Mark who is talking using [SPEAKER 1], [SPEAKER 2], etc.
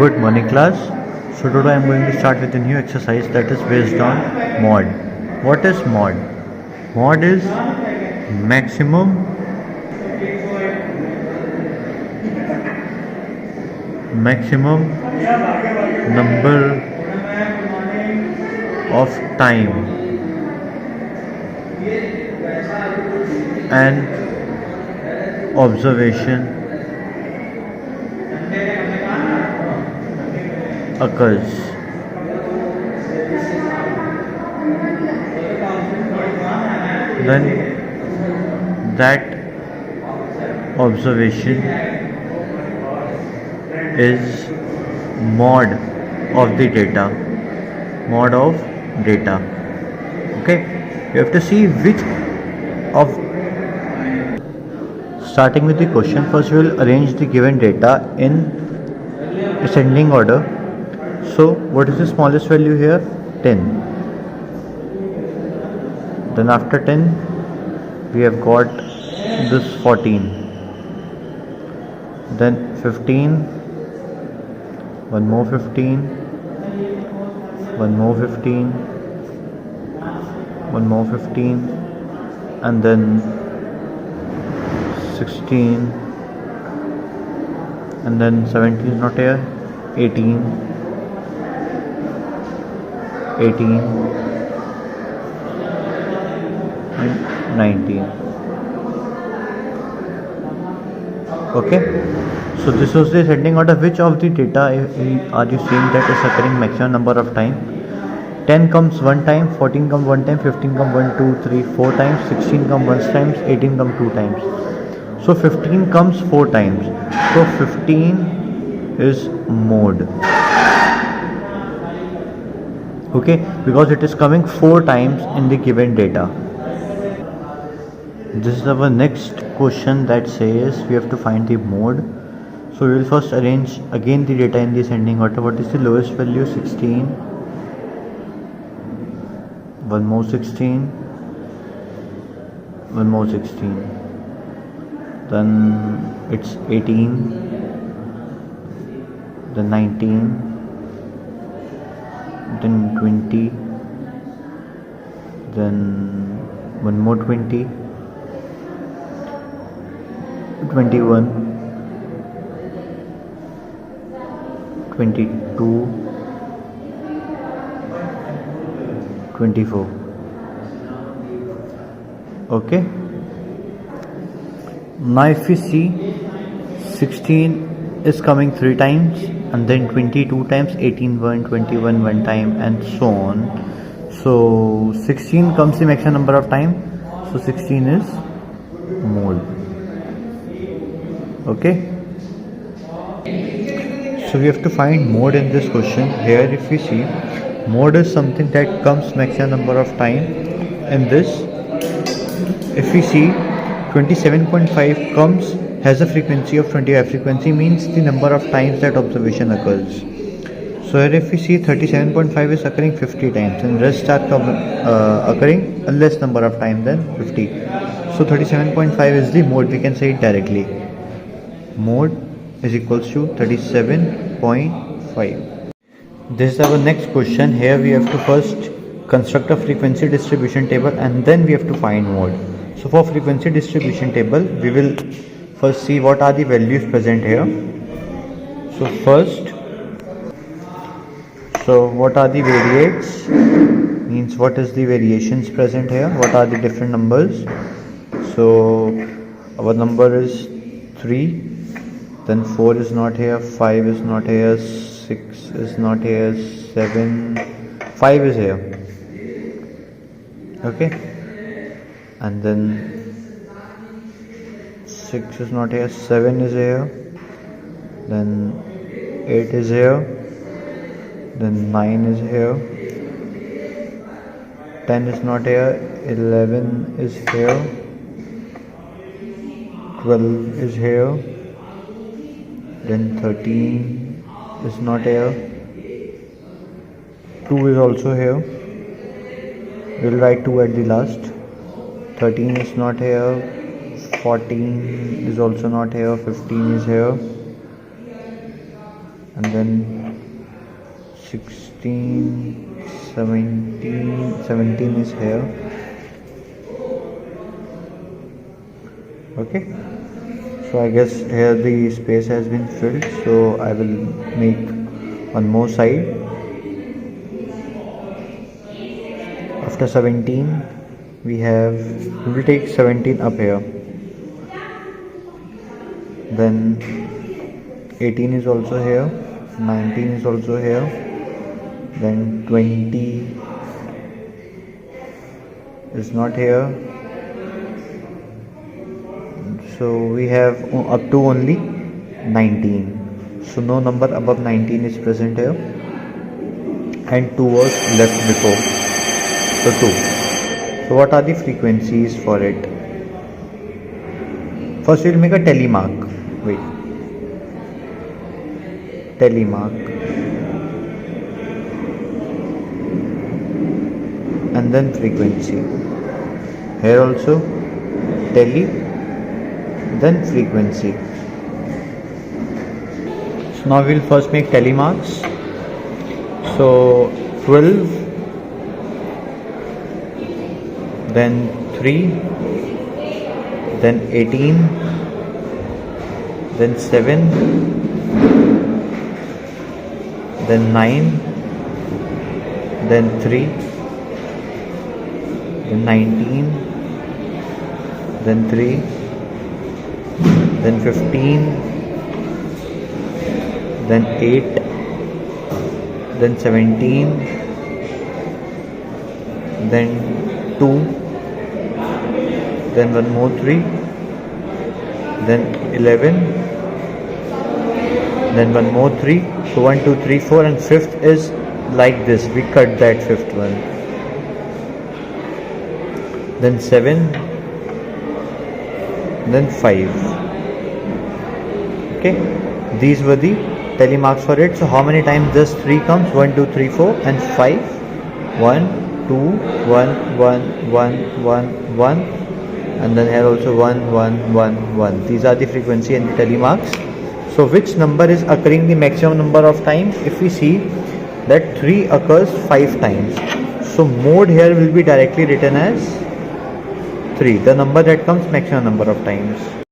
[SPEAKER 1] Good morning class. So today I am going to start with a new exercise that is based on mod. What is mod? Mod is maximum number of time and observation occurs. Then that observation is mod of the data. Mod of data. Okay, you have to see which of. Starting with the question, first we will arrange the given data in ascending order. So what is the smallest value here? 10. Then after 10 we have got this 14, then 15, one more 15, one more 15, one more 15, and then 16, and then 17 is not here, 18, 18 and 19. Okay, so this was the ascending order. Which of the data are you seeing that is occurring maximum number of time? 10 comes one time, 14 comes one time, 15 comes 1, 2, 3, 4 times, 16 comes once times, 18 comes 2 times. So 15 comes 4 times. So 15 is mod. Okay, because it is coming 4 times in the given data. This is our next question that says we have to find the mod. So we will first arrange again the data in the ascending order. What is the lowest value? 16, one more 16, one more 16, then it's 18, then 19, then 20, then one more 20, 21, 22, 24. Okay, now if we see 16 is coming 3 times, and then 22 times, 18 1, 21 1 time, and so on. So 16 comes the maximum number of time, so 16 is mod. Okay, so we have to find mod in this question. Here if we see, mod is something that comes maximum number of time. In this, if we see 27.5 comes, has a frequency of 25. Frequency means the number of times that observation occurs. So here if we see 37.5 is occurring 50 times, and rest are occurring a less number of times than 50. So 37.5 is the mod. We can say it directly. Mod is equals to 37.5. This is our next question. Here we have to first construct a frequency distribution table, and then we have to find mod. So for frequency distribution table, we will first see what are the values present here. So first, what are the variates? Means what is the variations present here? What are the different numbers? So our number is 3, then 4 is not here, 5 is not here, 6 is not here, 7, 5 is here. Okay, and then 6 is not here, 7 is here, then 8 is here, then 9 is here, 10 is not here, 11 is here, 12 is here, then 13 is not here, 2 is also here, we will write 2 at the last, 13 is not here, 14 is also not here, 15 is here, and then 16, 17 is here. Okay, so I guess here the space has been filled, so I will make one more side. After 17 we will take 17 up here, then 18 is also here, 19 is also here, then 20 is not here, so we have up to only 19, so no number above 19 is present here, and 2 was left before, so 2. So what are the frequencies for it? First we will make a tally mark. Wait, tally mark, and then frequency. Here also tally, then frequency. So now we will first make tally marks. So 12, then 3, then 18, then 7, then 9, then 3, then 19, then 3, then 15, then 8, then 17, then 2, then one more 3, then 11, then one more 3. So 1, 2, 3, 4, and 5th is like this. We cut that 5th one. Then 7, then 5. Okay, these were the tally marks for it. So how many times this 3 comes? 1, 2, 3, 4, and 5. 1, 2, 1, 1, 1, 1, 1, and then here also 1, 1, 1, 1. These are the frequency and the tally marks. So which number is occurring the maximum number of times? If we see that 3 occurs 5 times, so mode here will be directly written as 3, the number that comes maximum number of times.